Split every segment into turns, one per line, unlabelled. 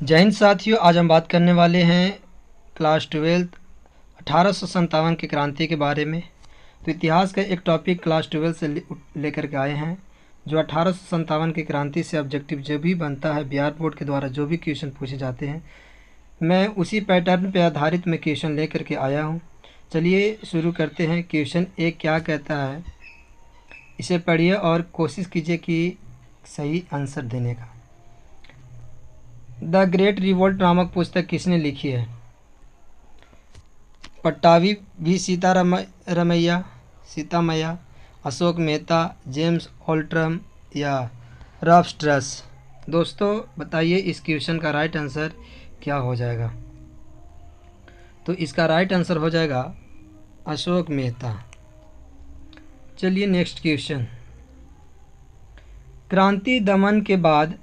जय हिंद साथियों, आज हम बात करने वाले हैं क्लास 12 1857 की क्रांति के बारे में। तो इतिहास का एक टॉपिक क्लास 12 से लेकर के आए हैं जो 1857 की क्रांति से ऑब्जेक्टिव जो भी बनता है बिहार बोर्ड के द्वारा जो भी क्वेश्चन पूछे जाते हैं, मैं उसी पैटर्न पर आधारित मैं क्वेश्चन लेकर के आया हूँ। चलिए शुरू करते हैं। क्वेश्चन एक क्या कहता है, इसे पढ़िए और कोशिश कीजिए कि सही आंसर देने का। द ग्रेट रिवोल्ट नामक पुस्तक किसने लिखी है? पट्टाभी भी सीतामैया, अशोक मेहता, जेम्स ऑल्ट्रम या रॉब स्ट्रस। दोस्तों बताइए इस क्वेश्चन का राइट आंसर क्या हो जाएगा? तो इसका राइट आंसर हो जाएगा अशोक मेहता। चलिए नेक्स्ट क्वेश्चन। क्रांति दमन के बाद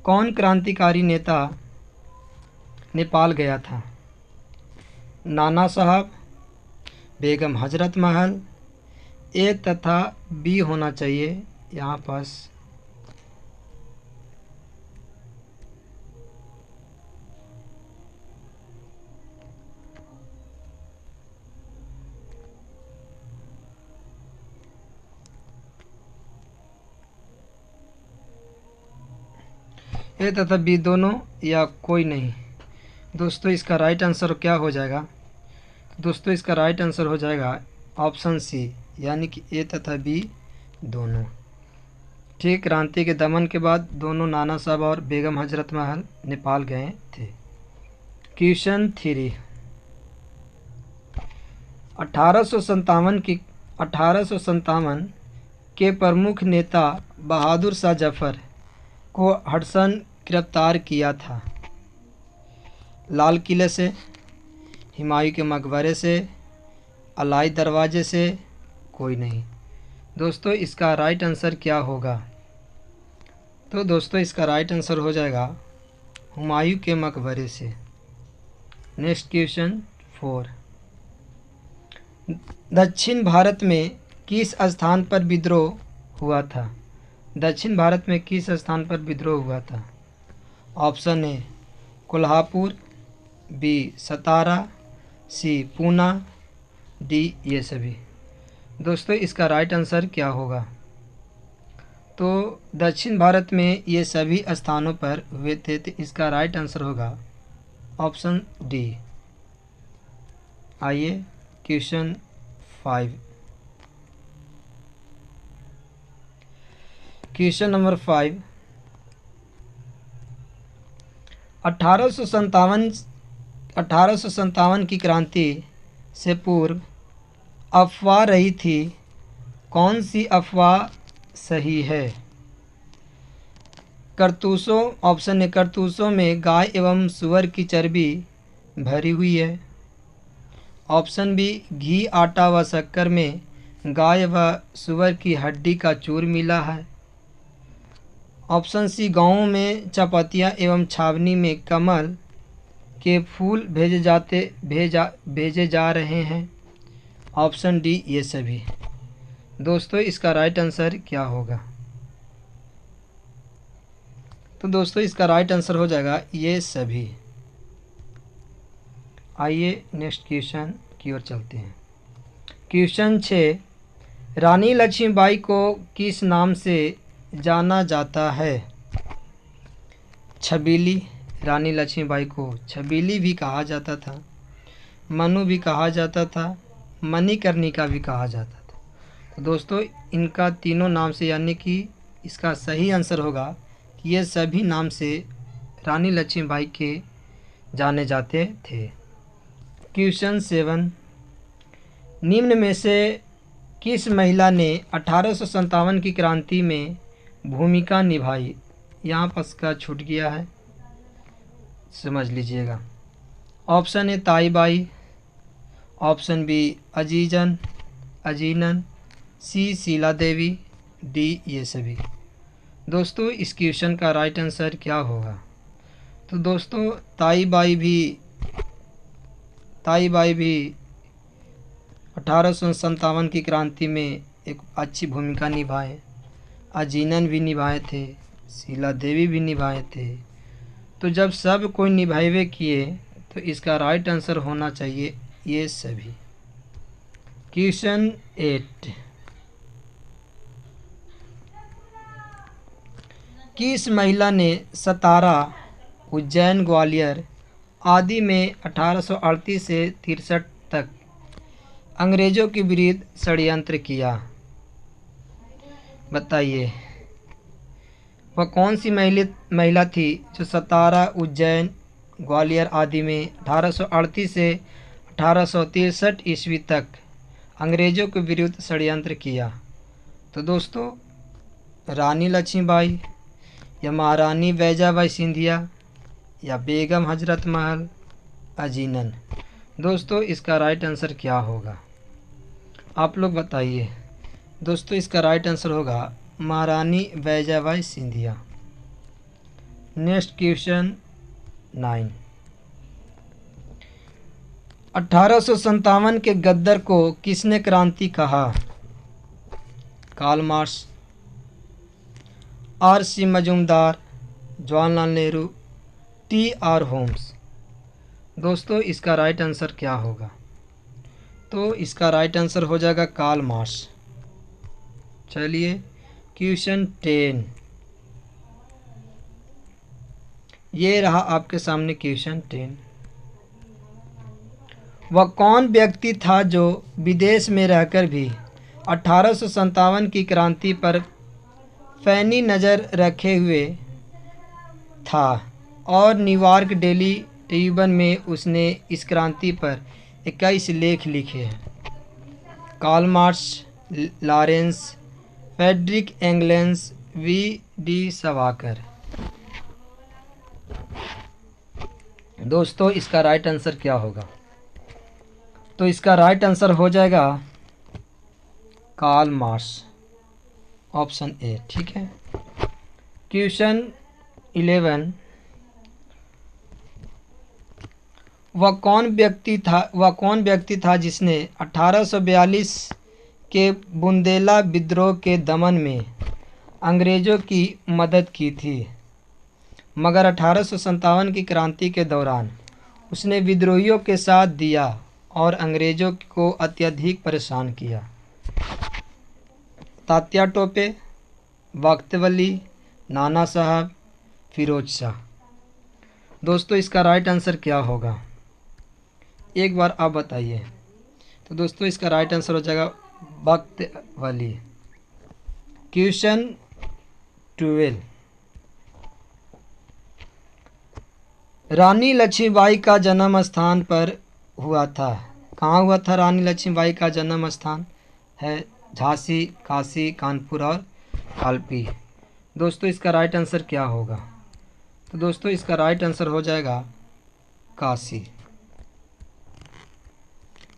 कौन क्रांतिकारी नेता नेपाल गया था? नाना साहब, बेगम हजरत महल, ए तथा बी होना चाहिए यहाँ पास। ए तथा बी दोनों या कोई नहीं? दोस्तों इसका राइट आंसर क्या हो जाएगा? दोस्तों इसका राइट आंसर हो जाएगा ऑप्शन सी, यानी कि ए तथा बी दोनों। ठीक, क्रांति के दमन के बाद दोनों नाना साहब और बेगम हजरत महल नेपाल गए थे। क्वेश्चन 3। 1857 के प्रमुख नेता बहादुर शाह जफर को हडसन गिरफ्तार किया था। लाल किले से, हुमायूं के मकबरे से, अलाई दरवाजे से, कोई नहीं? दोस्तों इसका राइट आंसर क्या होगा? तो दोस्तों इसका राइट आंसर हो जाएगा हुमायूं के मकबरे से। Next question 4। दक्षिण भारत में किस स्थान पर विद्रोह हुआ था? दक्षिण भारत में किस स्थान पर विद्रोह हुआ था? Option A Kolhapur, B Satara, C Poona, D ये सभी। दोस्तों इसका राइट आंसर क्या होगा? तो दक्षिण भारत में ये सभी स्थानों पर हुए थे, तो इसका राइट आंसर होगा ऑप्शन डी। आइए क्वेश्चन 5। Question number 5। 1857 की क्रांति से पूर्व अफवाह रही थी, कौन सी अफवाह सही है? कारतूसों, ऑप्शन ए कारतूसों में गाय एवं सुअर की चर्बी भरी हुई है। ऑप्शन बी घी, आटा व शक्कर में गाय व सुअर की हड्डी का चूर मिला है। ऑप्शन सी गाँवों में चपातियाँ एवं छावनी में कमल के फूल भेजे जा रहे हैं। ऑप्शन डी ये सभी। दोस्तों इसका राइट आंसर क्या होगा? तो दोस्तों इसका राइट आंसर हो जाएगा ये सभी। आइए नेक्स्ट क्वेश्चन की ओर चलते हैं। क्वेश्चन 6। रानी लक्ष्मीबाई को किस नाम से जाना जाता है? छबीली, रानी लक्ष्मीबाई को छबीली भी कहा जाता था, मनु भी कहा जाता था, मणिकर्णिका भी कहा जाता था। तो दोस्तों इनका तीनों नाम से, यानी कि इसका सही आंसर होगा कि ये सभी नाम से रानी लक्ष्मीबाई के जाने जाते थे। क्वेश्चन 7। निम्न में से किस महिला ने 1857 की क्रांति में भूमिका निभाई? यहाँ पर का छूट गया है, समझ लीजिएगा। Option A Taibai, option B Azizan, C Sheela Devi, D ये सभी। दोस्तों इस क्वेश्चन का राइट आंसर क्या होगा? तो दोस्तों ताईबाई भी 1857 की क्रांति में एक अच्छी भूमिका निभाए। अजीनन भी निभाए थे, शीला देवी भी निभाए थे। तो जब सब कोई निभावे किए तो इसका राइट आंसर होना चाहिए ये सभी। क्वेश्चन 8, किस महिला ने सतारा, उज्जैन, ग्वालियर आदि में 1838 से 63 तक अंग्रेजों के विरुद्ध षड्यंत्र किया? बताइए वह कौन सी महिला थी जो सतारा, उज्जैन, ग्वालियर आदि में 1838 से 1863 ईस्वी तक अंग्रेजों के विरुद्ध षड्यंत्र किया? तो दोस्तों रानी लक्ष्मीबाई या महारानी वैजाबाई सिंधिया या बेगम हजरत महल अजीनन। दोस्तों इसका राइट आंसर क्या होगा आप लोग बताइए। दोस्तों इसका राइट आंसर होगा महारानी वैजाबाई सिंधिया। नेक्स्ट क्वेश्चन 9, 1857 के गद्दर को किसने क्रांति कहा? Karl Marx, R.C. Majumdar, Jawaharlal Nehru, T.R. Holmes. दोस्तों इसका राइट आंसर क्या होगा? तो इसका राइट आंसर हो जाएगा कार्ल मार्क्स। चलिए क्वेश्चन 10, ये रहा आपके सामने क्वेश्चन 10। वह कौन व्यक्ति था जो विदेश में रहकर भी 1857 की क्रांति पर पैनी नज़र रखे हुए था और न्यूयॉर्क डेली ट्रिब्यून में उसने इस क्रांति पर 21 लेख लिखे हैं? Karl Marx, Lawrence, Friedrich Engels, V.D. Savarkar. दोस्तों इसका राइट आंसर क्या होगा? तो इसका राइट आंसर हो जाएगा कार्ल मार्क्स, ऑप्शन ए। ठीक है। क्वेश्चन 11, वह कौन व्यक्ति था जिसने 1842 के बुंदेला विद्रोह के दमन में अंग्रेज़ों की मदद की थी, मगर 1857 की क्रांति के दौरान उसने विद्रोहियों के साथ दिया और अंग्रेज़ों को अत्यधिक परेशान किया? तात्या टोपे, वक्त वली, नाना साहब, फिरोज शाह। दोस्तों इसका राइट आंसर क्या होगा एक बार आप बताइए। तो दोस्तों इसका राइट आंसर हो जाएगा वक्त वली। क्वेश्चन 12, रानी लक्ष्मीबाई का जन्म स्थान पर हुआ था? कहाँ हुआ था रानी लक्ष्मीबाई का जन्म स्थान? है झांसी, काशी, कानपुर और कालपी। दोस्तों इसका राइट आंसर क्या होगा? तो दोस्तों इसका राइट आंसर हो जाएगा काशी।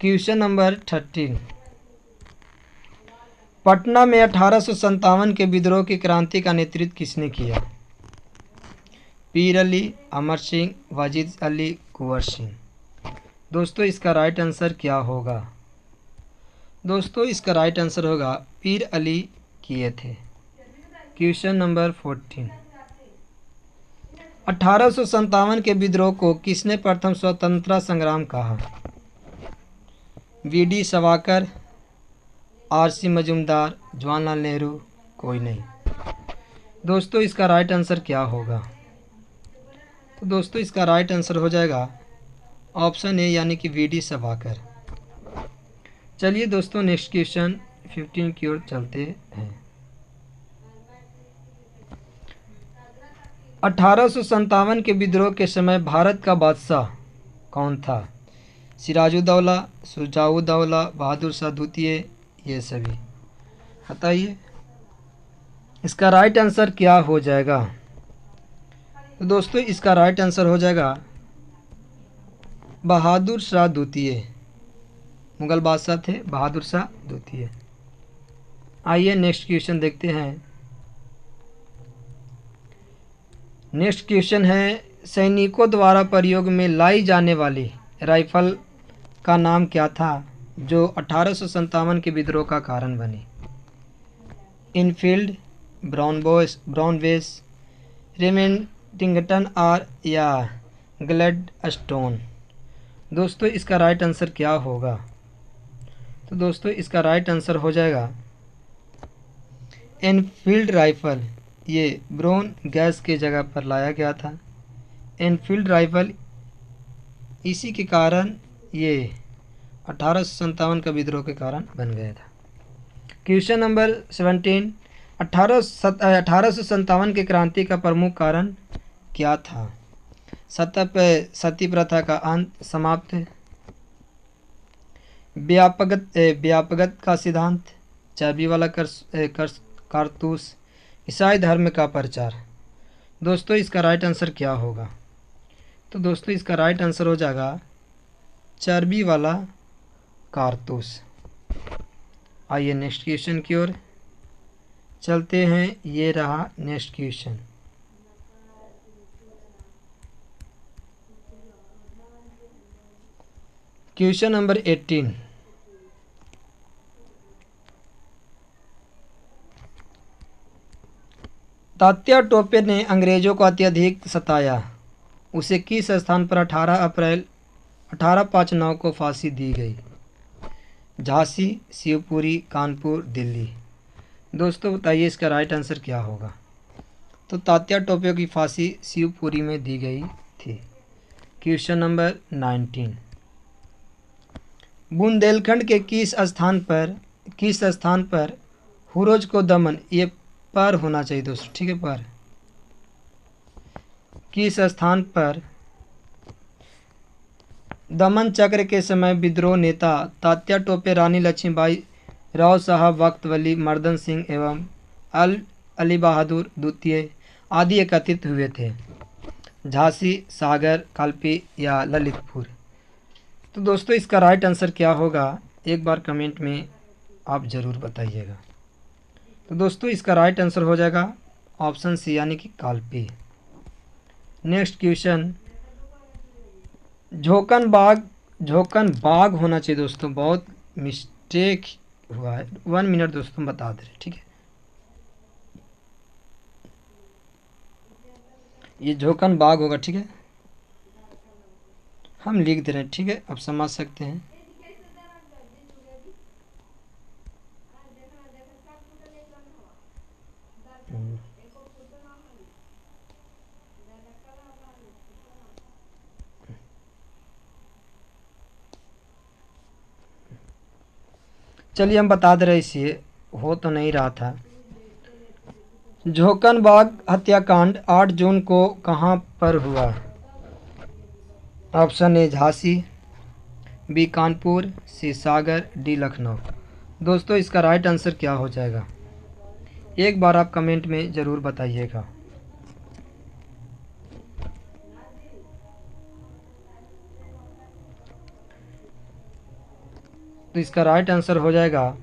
क्वेश्चन नंबर 13, पटना में 1857 के विद्रोह की क्रांति का नेतृत्व किसने किया? पीर अली, अमर सिंह, वाजिद अली, कुंवर सिंह। दोस्तों इसका राइट आंसर क्या होगा? दोस्तों इसका राइट आंसर होगा पीर अली किए थे। क्वेश्चन नंबर 14, 1857 के विद्रोह को किसने प्रथम स्वतंत्रता संग्राम कहा? V.D. सावरकर, R.C. मजूमदार, जवाहरलाल नेहरू, कोई नहीं। दोस्तों इसका राइट आंसर क्या होगा? तो दोस्तों इसका राइट आंसर हो जाएगा ऑप्शन ए यानी कि V.D. सावरकर। चलिए दोस्तों नेक्स्ट क्वेश्चन 15 की ओर चलते हैं। 1857 के विद्रोह के समय भारत का बादशाह कौन था? सिराजुद्दौला, शुजाउद्दौला, बहादुर शाह द्वितीय, ये सभी। बताइए इसका राइट आंसर क्या हो जाएगा? तो दोस्तों इसका राइट आंसर हो जाएगा बहादुर शाह द्वितीय। मुगल बादशाह थे बहादुर शाह द्वितीय। आइए नेक्स्ट क्वेश्चन देखते हैं। नेक्स्ट क्वेश्चन है, सैनिकों द्वारा प्रयोग में लाई जाने वाली राइफल का नाम क्या था जो 1857 के विद्रोह का कारण बनी? इनफील्ड, ब्राउन बेस, रेमिंगटन और या ग्लैडस्टोन। दोस्तों इसका राइट आंसर क्या होगा? तो दोस्तों इसका राइट आंसर हो जाएगा एनफील्ड राइफल। ये ब्राउन गैस के जगह पर लाया गया था। एनफील्ड राइफल इसी के कारण ये 1857 का विद्रोह के कारण बन गया था। क्वेश्चन नंबर 17, 1857 के क्रांति का प्रमुख कारण क्या था? सती प्रथा का अंत समाप्त, व्यापकता का सिद्धांत, चाबी वाला कारतूस, ईसाई धर्म का प्रचार। दोस्तों इसका राइट आंसर क्या होगा? तो दोस्तों इसका राइट आंसर हो जाएगा चर्बी वाला कारतूस। आइए नेक्स्ट क्वेश्चन की ओर चलते हैं। ये रहा next question. Question number 18, Tatya Tope ने अंग्रेजों को अत्यधिक सताया, उसे किस स्थान पर 18 अप्रैल 1859 को फांसी दी गई? झांसी, शिवपुरी, कानपुर, दिल्ली। दोस्तों बताइए इसका राइट आंसर क्या होगा? तो तात्या टोपे की फांसी शिवपुरी में दी गई थी। क्वेश्चन नंबर 19, बुंदेलखंड के किस स्थान पर हुरोज को दमन, ये पर होना चाहिए दोस्तों, ठीक है, पर किस स्थान पर दमन चक्र के समय विद्रोह नेता तात्या टोपे, रानी लक्ष्मीबाई, राव साहब वक्त वली, मर्दन सिंह एवं अली बहादुर द्वितीय आदि एकत्रित हुए थे? झांसी, सागर, कालपी या ललितपुर। तो दोस्तों इसका राइट आंसर क्या होगा? एक बार कमेंट में आप ज़रूर बताइएगा। तो दोस्तों इसका राइट आंसर हो जाएगा ऑप्शन सी यानी कि कालपी। नेक्स्ट क्वेश्चन, झोंकन बाग होना चाहिए दोस्तों, बहुत मिस्टेक हुआ है। 1 मिनट दोस्तों बता दे रहे, ठीक है। ये झोंकन बाग होगा, ठीक है, हम लिख दे रहे हैं, ठीक है, आप समझ सकते हैं। चलिए हम बता दे रहे, इसे हो तो नहीं रहा था। झोंकन बाग हत्याकांड 8 जून को कहाँ पर हुआ? Option A Jhansi, B Kanpur, C Sagar, D Lucknow. दोस्तों इसका राइट आंसर क्या हो जाएगा? एक बार आप कमेंट में ज़रूर बताइएगा। तो इसका राइट आंसर हो जाएगा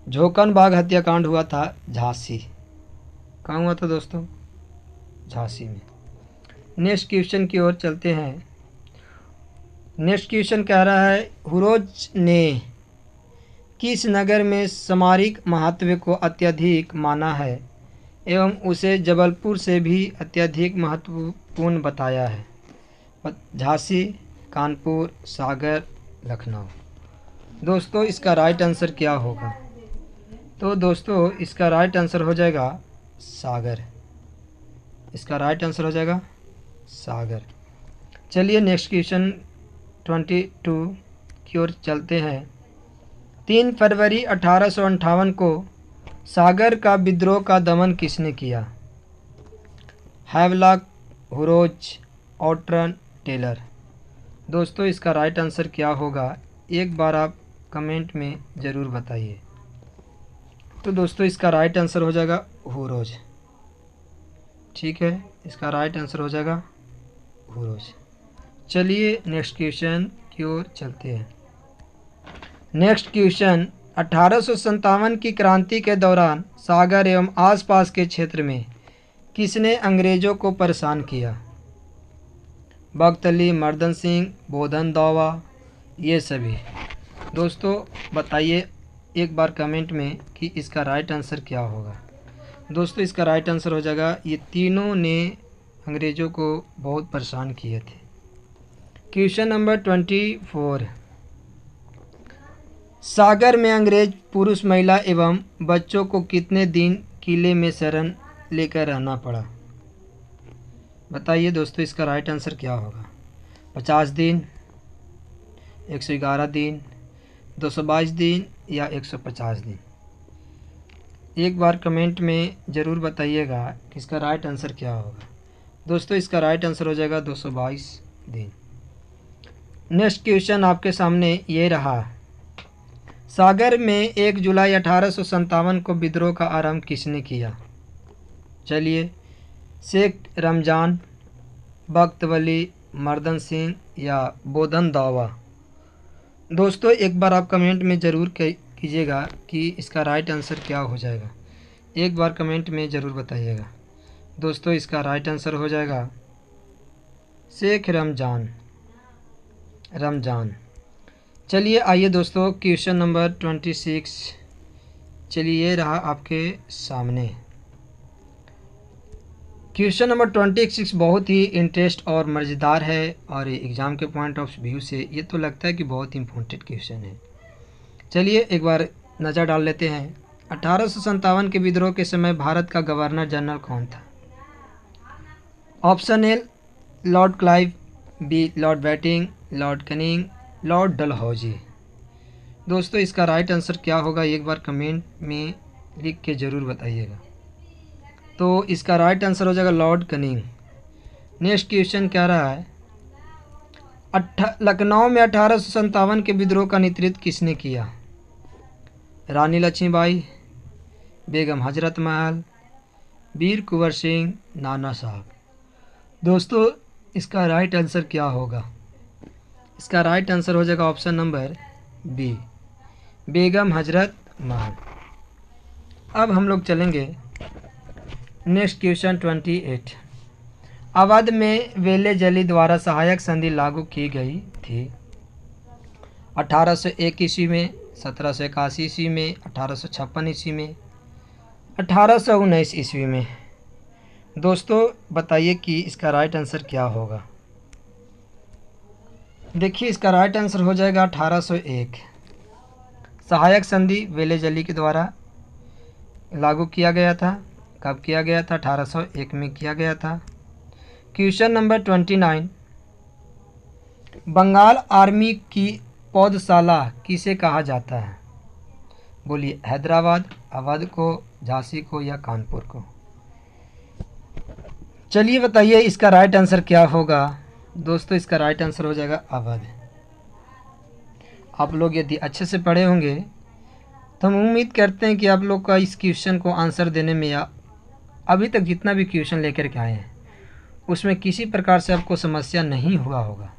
झोंकन बाग हत्याकांड हुआ था झांसी। कहाँ हुआ था दोस्तों? झांसी में। नेक्स्ट क्वेश्चन की ओर चलते हैं। नेक्स्ट क्वेश्चन कह रहा है, हुरोज ने किस नगर में सामरिक महत्व को अत्यधिक माना है एवं उसे जबलपुर से भी अत्यधिक महत्वपूर्ण बताया है? झांसी, कानपुर, सागर, लखनऊ। दोस्तों इसका राइट आंसर क्या होगा? तो दोस्तों इसका राइट आंसर हो जाएगा सागर। इसका राइट आंसर हो जाएगा सागर। चलिए नेक्स्ट क्वेश्चन 22 की ओर चलते हैं। 3 फरवरी 1858 को सागर का विद्रोह का दमन किसने किया? Havelock, Hugh Rose, Outram, Taylor. दोस्तों इसका राइट आंसर क्या होगा? एक बार आप कमेंट में ज़रूर बताइए। तो दोस्तों इसका राइट आंसर हो जाएगा हुरोज, ठीक है, इसका राइट आंसर हो जाएगा हुरोज। चलिए नेक्स्ट क्वेश्चन की ओर चलते हैं। नेक्स्ट क्वेश्चन, 1857 की क्रांति के दौरान सागर एवं आसपास के क्षेत्र में किसने अंग्रेजों को परेशान किया? बख्त अली, मर्दन सिंह, बोधन दावा, ये सभी। दोस्तों बताइए एक बार कमेंट में कि इसका राइट आंसर क्या होगा। दोस्तों इसका राइट आंसर हो जाएगा, ये तीनों ने अंग्रेज़ों को बहुत परेशान किए थे। क्वेश्चन नंबर 24, सागर में अंग्रेज पुरुष, महिला एवं बच्चों को कितने दिन किले में शरण लेकर रहना पड़ा? बताइए दोस्तों, इसका राइट आंसर क्या होगा? 50 दिन, 111 दिन, 222 दिन या 150 दिन? एक बार कमेंट में ज़रूर बताइएगा कि इसका राइट आंसर क्या होगा। दोस्तों इसका राइट आंसर हो जाएगा 222 दिन। नेक्स्ट क्वेश्चन आपके सामने ये रहा, सागर में 1 जुलाई 1857 को विद्रोह का आरंभ किसने किया? चलिए, शेख रमजान, बख्त वली, मर्दन सिंह या बोधन दावा? दोस्तों एक बार आप कमेंट में ज़रूर कीजिएगा कि इसका राइट आंसर क्या हो जाएगा। एक बार कमेंट में ज़रूर बताइएगा। दोस्तों इसका राइट आंसर हो जाएगा शेख रमजान। चलिए आइए दोस्तों, क्वेश्चन नंबर 26, चलिए ये रहा आपके सामने। क्वेश्चन नंबर 26 बहुत ही इंटरेस्ट और मज़ेदार है, और एग्ज़ाम के पॉइंट ऑफ व्यू से ये तो लगता है कि बहुत इंपॉर्टेंट क्वेश्चन है। चलिए एक बार नज़र डाल लेते हैं। 1857 के विद्रोह के समय भारत का गवर्नर जनरल कौन था? Option A lord Clive, B lord Bentinck, lord Canning, lord Dalhousie? दोस्तों इसका राइट आंसर क्या होगा, एक बार कमेंट में लिख के ज़रूर बताइएगा। तो इसका राइट आंसर हो जाएगा लॉर्ड कैनिंग। नेक्स्ट क्वेश्चन कह रहा है, लखनऊ में 1857 के विद्रोह का नेतृत्व किसने किया? रानी लक्ष्मीबाई, बेगम हजरत महल, वीर कुंवर सिंह, नाना साहब? दोस्तों इसका राइट आंसर क्या होगा? इसका राइट आंसर हो जाएगा option number B, Begum Hazrat Mahal. अब हम लोग चलेंगे नेक्स्ट क्वेश्चन 28। अवध में वेले जली द्वारा सहायक संधि लागू की गई थी? 1801 ईस्वी में, 1781 ईस्वी में, 1856 ईस्वी में, 1819 ईस्वी में? दोस्तों बताइए कि इसका राइट आंसर क्या होगा। देखिए इसका राइट आंसर हो जाएगा 1801। सहायक संधि वेले जली के द्वारा लागू किया गया था। कब किया गया था? 1801 में किया गया था। क्वेश्चन नंबर 29, बंगाल आर्मी की पौधशाला किसे कहा जाता है? बोलिए, हैदराबाद, अवध को, झांसी को या कानपुर को? चलिए बताइए इसका राइट आंसर क्या होगा। दोस्तों इसका राइट आंसर हो जाएगा अवध। आप लोग यदि अच्छे से पढ़े होंगे तो हम उम्मीद करते हैं कि आप लोग का इस क्वेश्चन को आंसर देने में, या अभी तक जितना भी क्वेश्चन लेकर के आए हैं उसमें किसी प्रकार से आपको समस्या नहीं हुआ होगा।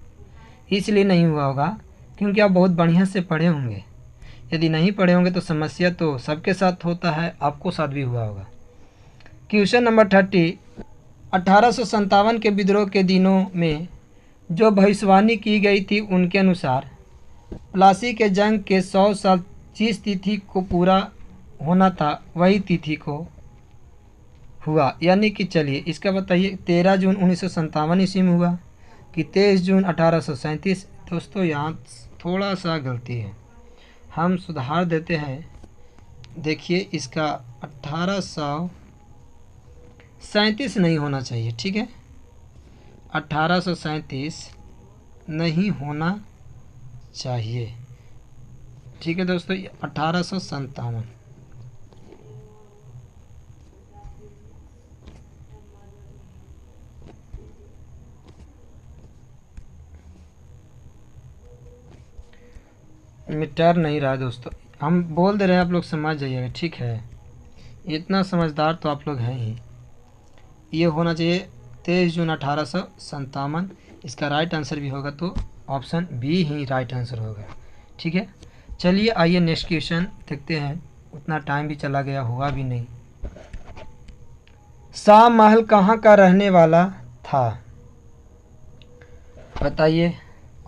इसलिए नहीं हुआ होगा क्योंकि आप बहुत बढ़िया से पढ़े होंगे। यदि नहीं पढ़े होंगे तो समस्या तो सबके साथ होता है, आपको साथ भी हुआ होगा। क्वेश्चन नंबर 30, 1857 के विद्रोह के दिनों में जो भविष्यवाणी की गई थी उनके अनुसार प्लासी के जंग के 100 साल जिस तिथि को पूरा होना था वही तिथि को हुआ, यानी कि चलिए इसका बताइए 13 जून 1957 ईस्वी में हुआ कि 23 जून 1837? दोस्तों यहाँ थोड़ा सा गलती है, हम सुधार देते हैं। देखिए इसका 1837 नहीं होना चाहिए, ठीक है? 1837 नहीं होना चाहिए, ठीक है दोस्तों? 1857। मिटर नहीं रहा दोस्तों, हम बोल दे रहे हैं, आप लोग समझ जाइएगा, ठीक है? इतना समझदार तो आप लोग हैं ही। ये होना चाहिए 23 जून 1857। इसका राइट आंसर भी होगा तो ऑप्शन बी ही राइट आंसर होगा, ठीक है? चलिए आइए नेक्स्ट क्वेश्चन देखते हैं, उतना टाइम भी चला गया, हुआ भी नहीं। शाह महल कहाँ का रहने वाला था? बताइए।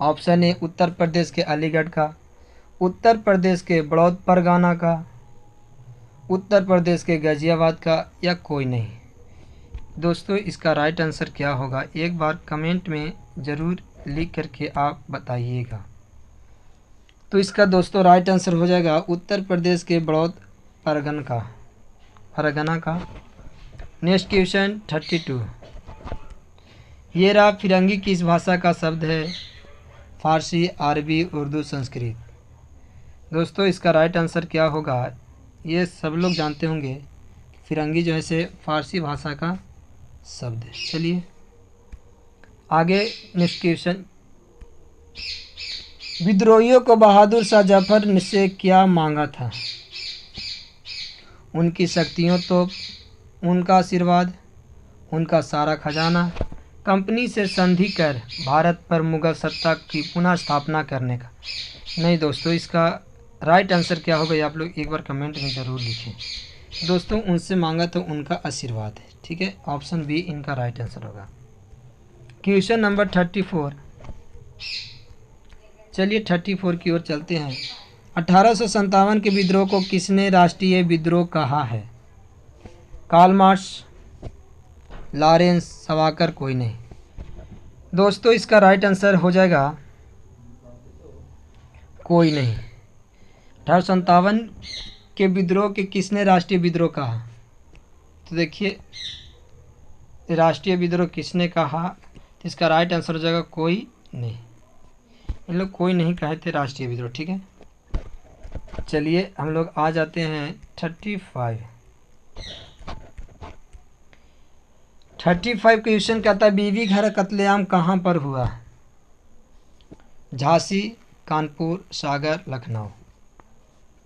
ऑप्शन ए उत्तर प्रदेश के अलीगढ़ का, उत्तर प्रदेश के बड़ौद परगना का, उत्तर प्रदेश के गाज़ियाबाद का, या कोई नहीं। दोस्तों इसका राइट आंसर क्या होगा, एक बार कमेंट में ज़रूर लिख करके आप बताइएगा। तो इसका दोस्तों राइट आंसर हो जाएगा उत्तर प्रदेश के बड़ौद परगना का। Next question 32। ये रहा फिरंगी किस भाषा का शब्द है, फारसी, अरबी, उर्दू, संस्कृत। दोस्तों इसका राइट आंसर क्या होगा, ये सब लोग जानते होंगे फिरंगी जो है से फारसी भाषा का शब्द है। चलिए आगे नेक्स्ट क्वेश्चन। विद्रोहियों को बहादुर शाह जफर से क्या मांगा था, उनकी शक्तियों तो उनका आशीर्वाद, उनका सारा खजाना, कंपनी से संधि कर भारत पर मुगल सत्ता की पुनः स्थापना करने का। नहीं दोस्तों, इसका राइट आंसर क्या होगा ये आप लोग एक बार कमेंट में ज़रूर लिखें। दोस्तों उनसे मांगा तो उनका आशीर्वाद है, ठीक है। ऑप्शन बी इनका राइट आंसर होगा। Question number 34। चलिए 34 की ओर चलते हैं। 1857 के विद्रोह को किसने राष्ट्रीय विद्रोह कहा है, कार्ल मार्क्स, लॉरेंस, सावरकर, कोई नहीं। दोस्तों इसका राइट आंसर हो जाएगा कोई नहीं। 1857 के विद्रोह के किसने राष्ट्रीय विद्रोह कहा, तो देखिए राष्ट्रीय विद्रोह किसने कहा, तो इसका राइट आंसर हो जाएगा कोई नहीं। इन लोग कोई नहीं कहे थे राष्ट्रीय विद्रोह, ठीक है। चलिए हम लोग आ जाते हैं 35। 35 क्वेश्चन कहता है बीबी घर कत्लेआम कहाँ पर हुआ, झांसी, कानपुर, सागर, लखनऊ।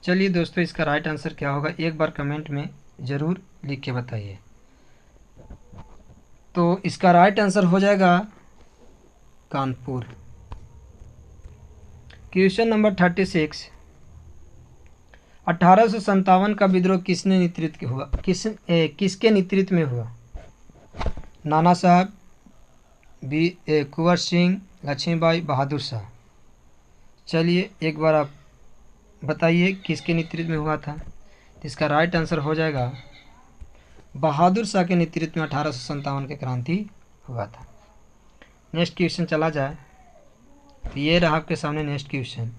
चलिए दोस्तों इसका राइट आंसर क्या होगा एक बार कमेंट में ज़रूर लिख के बताइए। तो इसका राइट आंसर हो जाएगा कानपुर। Question number 36। 1857 का विद्रोह किसने नेतृत्व हुआ, किसके नेतृत्व में हुआ, नाना साहब, कुंवर सिंह, लक्ष्मीबाई, बहादुर शाह। चलिए एक बार आप बताइए किसके नेतृत्व में हुआ था, इसका राइट आंसर हो जाएगा बहादुर शाह के नेतृत्व में 1857 की क्रांति हुआ था। नेक्स्ट क्वेश्चन चला जाए, तो ये रहा आपके सामने नेक्स्ट क्वेश्चन।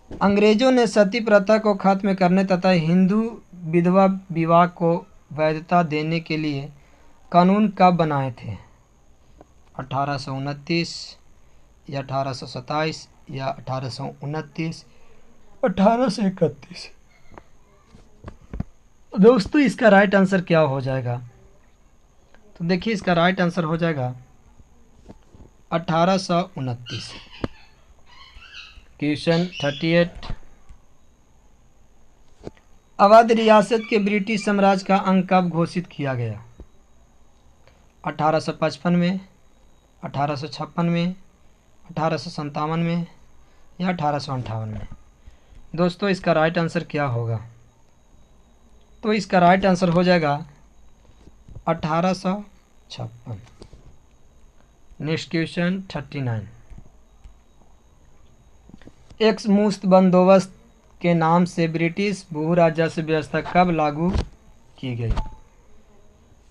अंग्रेजों ने सती प्रथा को खत्म करने तथा हिंदू विधवा विवाह को वैधता देने के लिए कानून कब बनाए थे, 1829 या 1827 या 1829, 1831। दोस्तों इसका राइट आंसर क्या हो जाएगा, तो देखिए इसका राइट आंसर हो जाएगा 1829। क्वेश्चन 38। अवध रियासत के ब्रिटिश साम्राज्य का अंग कब घोषित किया गया, 1855 में, 1856 में, 1857 में या 1858 में। दोस्तों इसका राइट आंसर क्या होगा, तो इसका राइट आंसर हो जाएगा 1856। Next question 39। एक मुश्त बंदोबस्त के नाम से ब्रिटिश भू राजस्व व्यवस्था कब लागू की गई,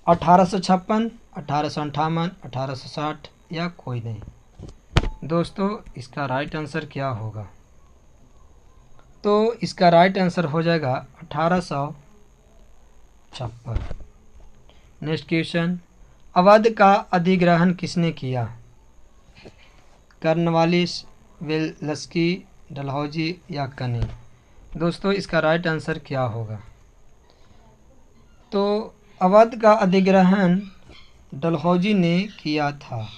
1856, 1858, 1860 या कोई नहीं। दोस्तों इसका राइट आंसर क्या होगा, तो इसका राइट आंसर हो जाएगा 1856। Next question. अवध का अधिग्रहण किसने किया, कर्नवालिस, वेल्स्की, डलहौजी या कनिंग। दोस्तों इसका राइट आंसर क्या होगा, तो अवध का अधिग्रहण डलहौजी ने किया था।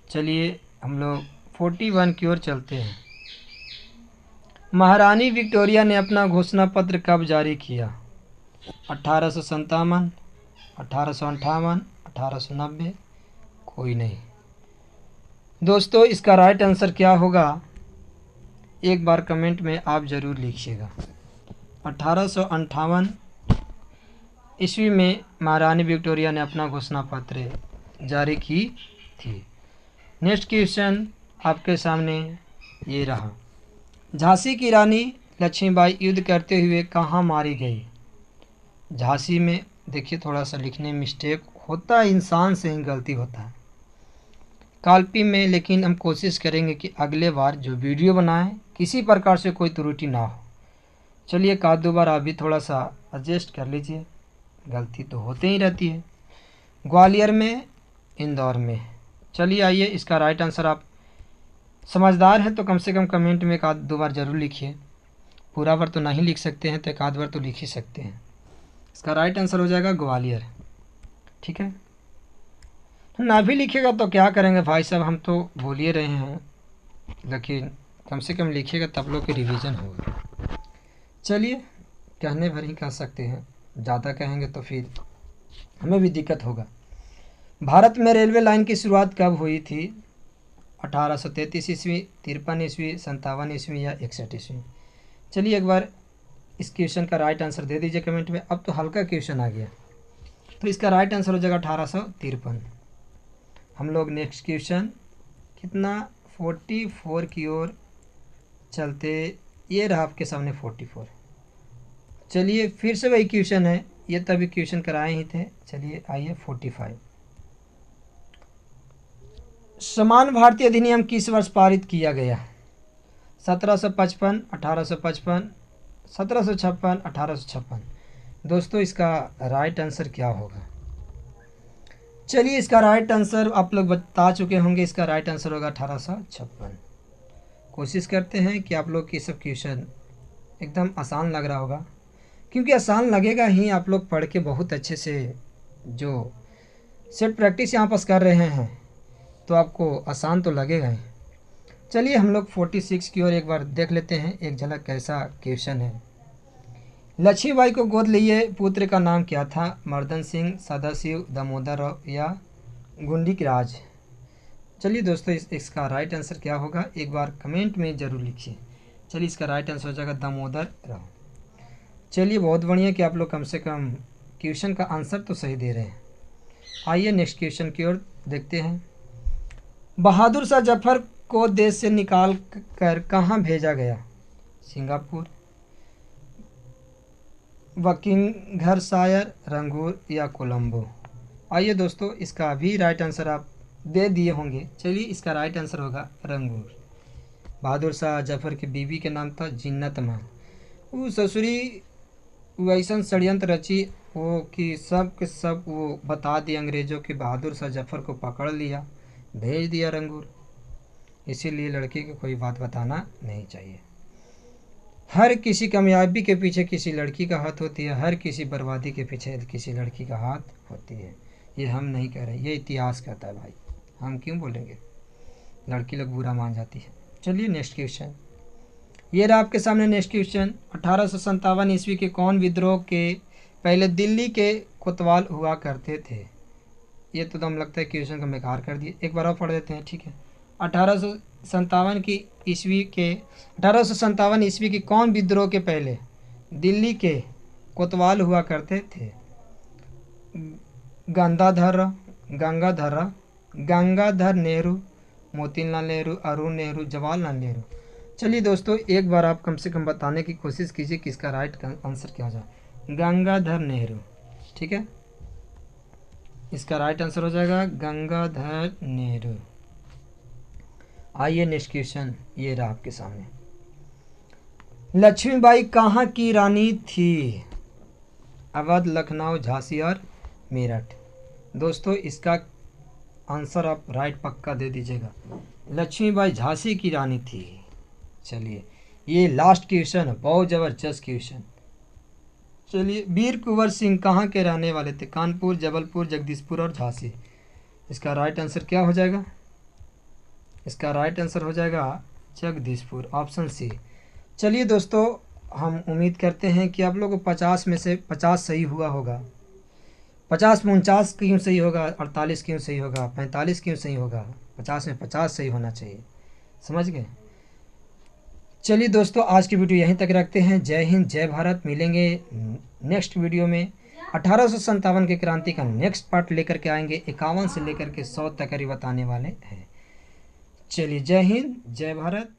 चलिए हम लोग 41 की ओर चलते हैं। महारानी विक्टोरिया ने अपना घोषणा पत्र कब जारी किया, 1857, 1858, 1890, कोई नहीं। दोस्तों इसका राइट आंसर क्या होगा एक बार कमेंट में आप ज़रूर लिखिएगा। 1858 ईस्वी में महारानी विक्टोरिया ने अपना घोषणा पत्र जारी की थी। नेक्स्ट क्वेश्चन आपके सामने ये रहा। झांसी की रानी लक्ष्मीबाई युद्ध करते हुए कहाँ मारी गई, झांसी में देखिए थोड़ा सा लिखने में मिस्टेक होता है, इंसान से ही गलती होता है कालपी में, लेकिन हम कोशिश करेंगे कि अगले बार जो वीडियो बनाएं किसी प्रकार से कोई त्रुटि ना हो। चलिए एक आध दो बार आप भी थोड़ा सा एडजस्ट कर लीजिए, गलती तो होते ही रहती है। ग्वालियर में, इंदौर में। चलिए आइए, इसका राइट आंसर आप समझदार हैं तो कम से कम कमेंट में एक आध दो बार ज़रूर लिखिए। पूरा बार तो नहीं लिख सकते हैं तो एक आध बार तो लिख ही सकते हैं। इसका राइट आंसर हो जाएगा ग्वालियर। ठीक है, ना भी लिखिएगा तो क्या करेंगे भाई साहब, हम तो बोल ही रहे हैं, लेकिन कम से कम लिखिएगा तब लोग की रिवीजन होगा। चलिए कहने भर ही कह सकते हैं, ज़्यादा कहेंगे तो फिर हमें भी दिक्कत होगा। भारत में रेलवे लाइन की शुरुआत कब हुई थी? 1833 ईस्वी, 53 ईस्वी, 57 ईस्वी या 61 ईस्वी? चलिए एक बार इस क्वेश्चन का राइट आंसर दे दीजिए कमेंट में। अब तो हल्का क्वेश्चन आ गया, तो इसका राइट आंसर हो जाएगा 1853। हम लोग नेक्स्ट क्वेश्चन कितना 44 की ओर चलते, ये रहा आपके सामने 44। चलिए फिर से वही क्वेश्चन है, ये तभी क्वेश्चन कराए ही थे। चलिए आइए 45। समान भारतीय अधिनियम किस वर्ष पारित किया गया? 1755, 1855, 1756, 1856? दोस्तों इसका राइट आंसर क्या होगा? चलिए इसका राइट आंसर आप लोग बता चुके होंगे, इसका राइट आंसर होगा 1856। कोशिश करते हैं कि आप लोग की सब क्वेश्चन एकदम आसान लग रहा होगा, क्योंकि आसान लगेगा ही, आप लोग पढ़ के बहुत अच्छे से जो सेट प्रैक्टिस यहाँ पास कर रहे हैं तो आपको आसान तो लगेगा ही। चलिए हम लोग 46 की ओर एक बार देख लेते हैं, एक झलक कैसा क्वेश्चन है। लक्ष्मीबाई को गोद लिए पुत्र का नाम क्या था? मर्दन सिंह, सदाशिव, दामोदर राव या गुंडीक राज? चलिए दोस्तों इसका राइट आंसर क्या होगा एक बार कमेंट में ज़रूर लिखिए। चलिए इसका राइट आंसर हो जाएगा दामोदर राव। चलिए बहुत बढ़िया कि आप लोग कम से कम क्वेश्चन का आंसर तो सही दे रहे हैं। आइए नेक्स्ट क्वेश्चन की ओर देखते हैं। बहादुर शाह जफर को देश से निकाल कर कहाँ भेजा गया? सिंगापुर, बकिंघरशायर, रंगूर या कोलंबो? आइए दोस्तों इसका भी राइट आंसर आप दे दिए होंगे। चलिए इसका राइट आंसर होगा रंगूर। बहादुर शाह जफर की बीवी के नाम था जिन्नत मां। वो ससुरी वैसन षड्यंत्र रची वो कि सब के सब वो बता दिए अंग्रेज़ों के, बहादुर शाह जफर को पकड़ लिया, भेज दिया रंगूर। इसीलिए लड़की को कोई बात बताना नहीं चाहिए। हर किसी कामयाबी के पीछे किसी लड़की का हाथ होती है, हर किसी बर्बादी के पीछे किसी लड़की का हाथ होती है। ये हम नहीं कह रहे, ये इतिहास कहता है भाई, हम क्यों बोलेंगे, लड़की लोग बुरा मान जाती है। चलिए नेक्स्ट क्वेश्चन, ये रहा आपके सामने नेक्स्ट क्वेश्चन। 1857 ईस्वी के कौन विद्रोह के पहले दिल्ली के कोतवाल हुआ करते थे? ये तो दम लगता है क्वेश्चन का बेकार कर दिए, एक बार और पढ़ देते हैं। ठीक है, 1857 की ईस्वी के 1857 ईस्वी की कौन विद्रोह के पहले दिल्ली के कोतवाल हुआ करते थे? गंगाधर नेहरू, मोतीलाल नेहरू, अरुण नेहरू, जवाहरलाल नेहरू? चलिए दोस्तों एक बार आप कम से कम बताने की कोशिश कीजिए कि इसका राइट आंसर क्या हो जाए। गंगाधर नेहरू। ठीक है, इसका राइट आंसर हो जाएगा गंगाधर नेहरू। आइए नेक्स्ट क्वेश्चन, ये रहा आपके सामने। लक्ष्मीबाई कहाँ की रानी थी? अवध, लखनऊ, झांसी और मेरठ? दोस्तों इसका आंसर आप राइट पक्का दे दीजिएगा। लक्ष्मीबाई झांसी की रानी थी। चलिए ये लास्ट क्वेश्चन है, बहुत ज़बरदस्त क्वेश्चन। चलिए वीर कुंवर सिंह कहाँ के रहने वाले थे? कानपुर, जबलपुर, जगदीशपुर और झांसी? इसका राइट आंसर क्या हो जाएगा? इसका राइट आंसर हो जाएगा जगदीशपुर, ऑप्शन सी। चलिए दोस्तों हम उम्मीद करते हैं कि आप लोगों को 50 में से 50 सही हुआ होगा। 50 में 49 क्यों सही होगा, 48 क्यों सही होगा, 45 क्यों सही होगा, 50 में 50 सही होना चाहिए, समझ गए। चलिए दोस्तों आज की वीडियो यहीं तक रखते हैं। जय हिंद, जय भारत। मिलेंगे नेक्स्ट वीडियो में। 1857 के क्रांति का नेक्स्ट पार्ट लेकर के आएंगे, 51 से लेकर के 100 तक बताने वाले हैं। चलिए जय हिंद, जय भारत।